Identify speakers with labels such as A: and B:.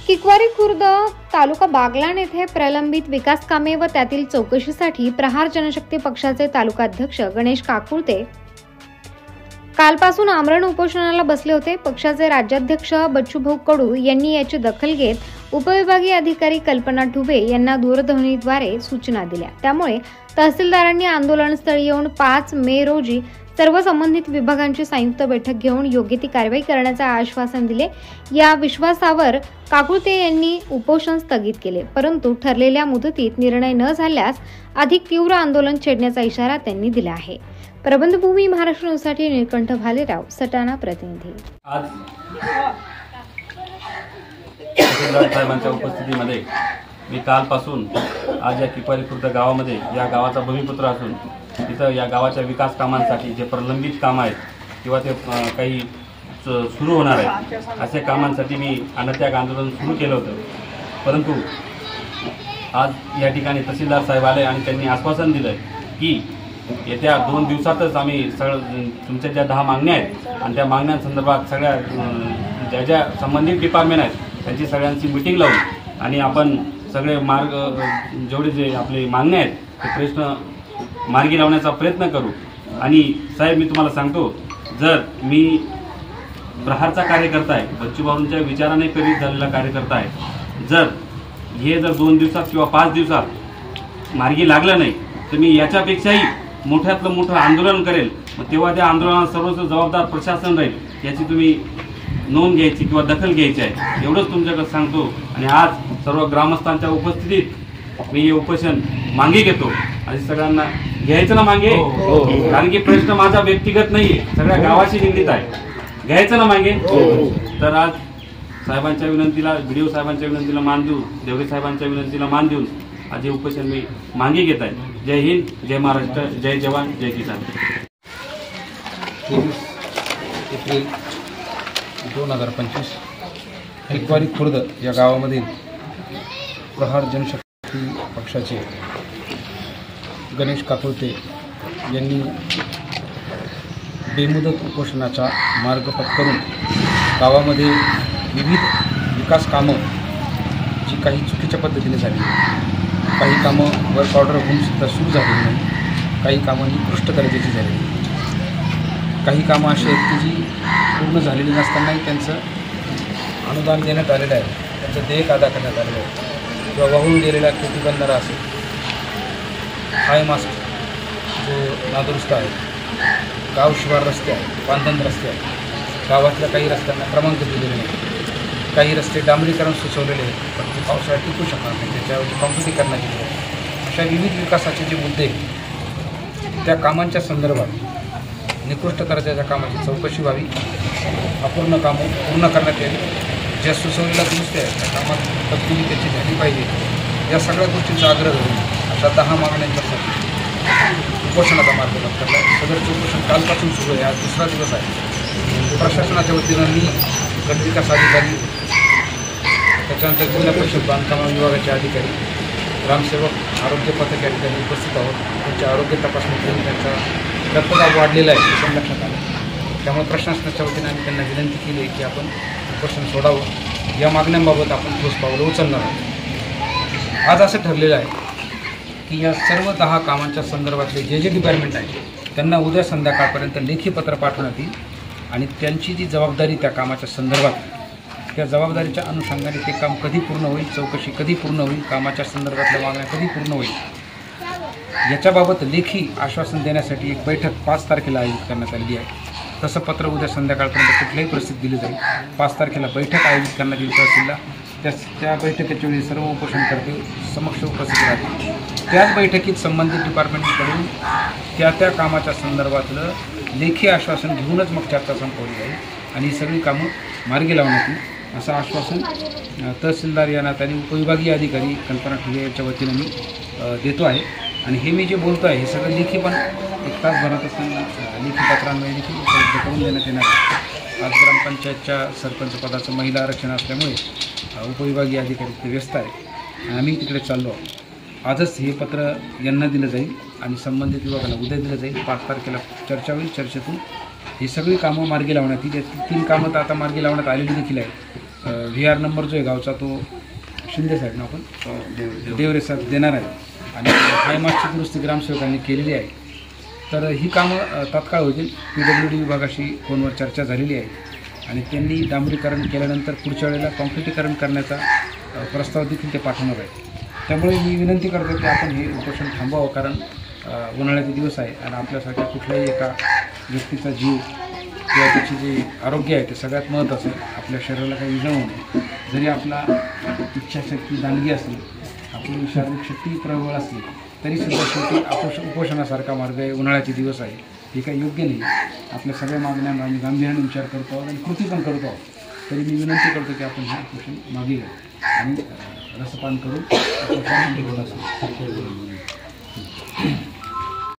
A: किकवारी खुर्द तालुका बागलाण येथे प्रलंबित विकास कामे व त्यातील चौकशीसाठी प्रहार जनशक्ती पक्षाचे तालुकाध्यक्ष गणेश काकुळते कालपासून आमरण उपोषणाला बसले होते। पक्षाचे राज्याध्यक्ष बच्चूभाऊ कडू यांनी याची दखल घेत उपविभागीय अधिकारी कल्पना ठुबे यांना दूरध्वनीद्वारे सूचना दिल्या। त्यामुळे तहसीलदारांनी आंदोलनस्थळी येऊन 5 मे रोजी सर्व संबंधित विभागांची संयुक्त बैठक घेऊन योग्य ती कारवाई करण्याचे आश्वासन दिले। या विश्वासावर काकुळते यांनी उपोषण स्थगित केले, परंतु ठरलेल्या मुदतीत निर्णय न झाल्यास अधिक तीव्र आंदोलन छेडण्याचा इशारा त्यांनी दिला आहे। प्रबंधभूमी महाराष्ट्र न्यूजसाठी नीलकंठ भालेराव, सटाणा प्रतिनिधी।
B: आज तहसीलदार साहेबांच्या उपस्थितीमध्ये मी कालपासून आज या किकवारी खुर्द गावामध्ये या गावाचा भूमिपुत्र असून तिथं या गावाच्या विकास कामांसाठी जे प्रलंबित काम आहेत किंवा ते काही सुरू होणार आहेत अशा कामांसाठी मी अनत्याग आंदोलन सुरू केलं होतं। परंतु आज या ठिकाणी तहसीलदार साहेब आले आणि त्यांनी आश्वासन दिलं की येत्या 2 दिवसातच आम्ही तुमच्या ज्या 10 मागण्या आहेत आणि त्या मागण्यांसंदर्भात सगळ्या ज्या संबंधित डिपार्टमेंट आहेत त्यांची सगळ्यांची मीटिंग लावून आणि आपण सगळे मार्ग जेवढे जे आपले मागण्या आहेत ते प्रश्न मार्गी लावण्याचा प्रयत्न करू। आणि साहेब मी तुम्हाला सांगतो, जर मी प्रहारचा कार्यकर्ता आहे, बच्चूभाऊंच्या विचाराने प्रेरित झालेला कार्यकर्ता आहे, जर 2 दिवसात किंवा 5 दिवसात मार्गी लागलं नाही तर मी याच्यापेक्षाही मोठ्यातलं मोठं आंदोलन करेल। मग तेव्हा त्या आंदोलनात सर्वच जबाबदार प्रशासन राहील, याची तुम्ही नोंद घ्यायची किंवा दखल घ्यायची आहे, एवढंच तुमच्याकडे सांगतो। आणि आज सर्व ग्रामस्थांच्या उपस्थितीत मी हे उपोषण मागे घेतो आणि सगळ्यांना घ्यायचं ना मागे, कारण की प्रश्न माझा व्यक्तिगत नाहीये, सगळ्या गावाशी निगडीत आहे। घ्यायचं ना मागे। तर आज साहेबांच्या विनंतीला, व्हिडिओ साहेबांच्या विनंतीला मान देऊन, देवरे साहेबांच्या विनंतीला मान देऊन आज हे उपोषण मी मागे घेत आहे। जय हिंद, जय महाराष्ट्र, जय जवान, जय किसान।
C: 23 एप्रिल 2025 किकवारी खुर्द या गावामधील प्रहार जनशक्ती पक्षाचे गणेश काकुळते यांनी बेमुदत उपोषणाचा मार्ग पत्करून गावामध्ये विविध विकास कामं जी काही चुकीच्या पद्धतीने झाली, काही कामं वर्क ऑर्डर होऊन सुद्धा सुरू झालेली नाही, काही कामं निकृष्ट दर्जाची झालेली, काही कामं अशी आहेत की जी पूर्ण झालेली नसतानाही त्यांचं अनुदान देण्यात आलेलं आहे, त्यांचं देयक अदा करण्यात आलेलं आहे, किंवा वाहून गेलेला खेती बंधारा असेल, हाय मास्ट जो नादुरुस्त आहे, गाव शिवार रस्ते आहेत, बांधण रस्ते आहेत, गावातल्या काही रस्त्यांना क्रमांक दिलेले नाही, काही रस्ते डांबरीकरण सुचवलेले आहेत पण ते पावसाळ्यात टिकू शकणार नाही, त्याच्यावरती काँक्रिटीकरणाची गरज आहे। अशा विविध विकासाचे जे मुद्दे त्या कामांच्या संदर्भात निकृष्ट दर्जाच्या कामाची चौकशी व्हावी, अपूर्ण कामं पूर्ण करण्यात यावी, ज्या सुचवलेल्या दुरुस्त्या आहेत त्या कामात तब्दिली त्याची झाली पाहिजे, या सगळ्या गोष्टींचा आग्रह धरून अशा 10 मागण्यांच्यासाठी उपोषणाचा मार्ग पत्करला। सदरचे उपोषण कालपासून सुरू आहे, आज 2रा दिवस आहे। प्रशासनाच्या वतीनं मी गटविकास अधिकारी, त्याच्यानंतर जिल्हा परिषद बांधकाम विभागाचे अधिकारी, ग्रामसेवक, आरोग्य पथक अधिकारी उपस्थित आहोत। त्यांच्या आरोग्य तपासणी करून त्यांचा रक्तदाब वाढलेला आहे हे लक्षात आलं, त्यामुळे प्रशासनाच्या वतीनं आम्ही त्यांना विनंती केली आहे की आपण उपोषण सोडावं, या मागण्यांबाबत आपण ठोस पावलं उचलणार आहोत। आज असं ठरलेलं आहे की या सर्व 10 कामांच्या संदर्भातले जे डिपार्टमेंट आहे त्यांना उद्या संध्याकाळपर्यंत लेखी पत्र पाठवण्यात येईल आणि त्यांची जी जबाबदारी त्या कामाच्या संदर्भात, त्या जबाबदारीच्या अनुषंगाने ते काम कधी पूर्ण होईल, चौकशी कधी पूर्ण होईल, कामाच्या संदर्भातल्या मागण्या कधी पूर्ण होईल, याच्याबाबत लेखी आश्वासन देण्यासाठी एक बैठक 5 तारखेला आयोजित करण्यात आलेली आहे। तसं पत्र उद्या संध्याकाळपर्यंत कुठल्याही परिस्थितीत दिली जाईल। 5 तारखेला बैठक आयोजित करण्यात येईल तहसीलला, त्या बैठकीच्या वेळी सर्व उपोषणकर्ते समक्ष उपस्थित राहतील। त्याच बैठकीत संबंधित डिपार्टमेंटकडून त्या कामाच्या संदर्भातलं लेखी आश्वासन घेऊनच मग चर्चा संपवली जाईल आणि ही सगळी कामं मार्गी लावण्यात येईल असं आश्वासन तहसीलदार या नात्याने उपविभागीय अधिकारी कल्पना ठुबे यांच्या वतीनं मी देतो आहे। आणि हे मी जे बोलतो आहे हे सगळं लेखी पण 1 तासभरात असताना लेखी पत्रांमध्ये देखील उपलब्ध करून देण्यात येणार आहे। आज ग्रामपंचायतच्या सरपंच पदाचं महिला आरक्षण असल्यामुळे उपविभागीय अधिकारी ते व्यस्त आहे आणि आम्ही तिकडे चाललो आहोत। आजच हे पत्र यांना दिलं जाईल आणि संबंधित विभागाला उद्या दिलं जाईल। 5 तारखेला चर्चा होईल, चर्चेतून ही सगळी कामं मार्गी लावण्यात येईल. यातली 3 कामं तर आता मार्गी लावण्यात आलेली देखील आहेत. VR नंबर जो आहे गावचा तो शिंदे साहेब ना आपण देवरे साहेब देणार आहे आणि हायमास्टची दुरुस्ती ग्रामसेवकांनी केलेली आहे. तर ही कामं तात्काळ होतील. PWD विभागाशी फोनवर चर्चा झालेली आहे आणि त्यांनी डांबरीकरण केल्यानंतर पुढच्या वेळेला कॉन्क्रिटीकरण करण्याचा प्रस्ताव देखील ते पाठवणार आहे. त्यामुळे मी विनंती करतो की आपण हे उपोषण थांबवावं, कारण उन्हाळ्याचे दिवस आहे आणि आपल्यासाठी कुठल्याही एका व्यक्तीचा जीव किंवा त्याची जे आरोग्य आहे ते सगळ्यात महत्त्वाचं आहे. आपल्या शरीराला काही इजा होऊ नये. जरी आपला इच्छाशक्ती दांडगी असली, आपली शारीरिक शक्ती प्रबळ असली, तरीसुद्धा शेवटी उपोषणासारखा मार्ग आहे. उन्हाळ्याचे दिवस आहे, हे काही योग्य नाही. आपल्या सगळ्या मागण्यांना आम्ही गांभीर्याने विचार करतो आहोत आणि कृती पण करतो आहोत. तरी मी विनंती करतो की आपण हे उपोषण मागे घ्या आणि रसपान करून उपोषण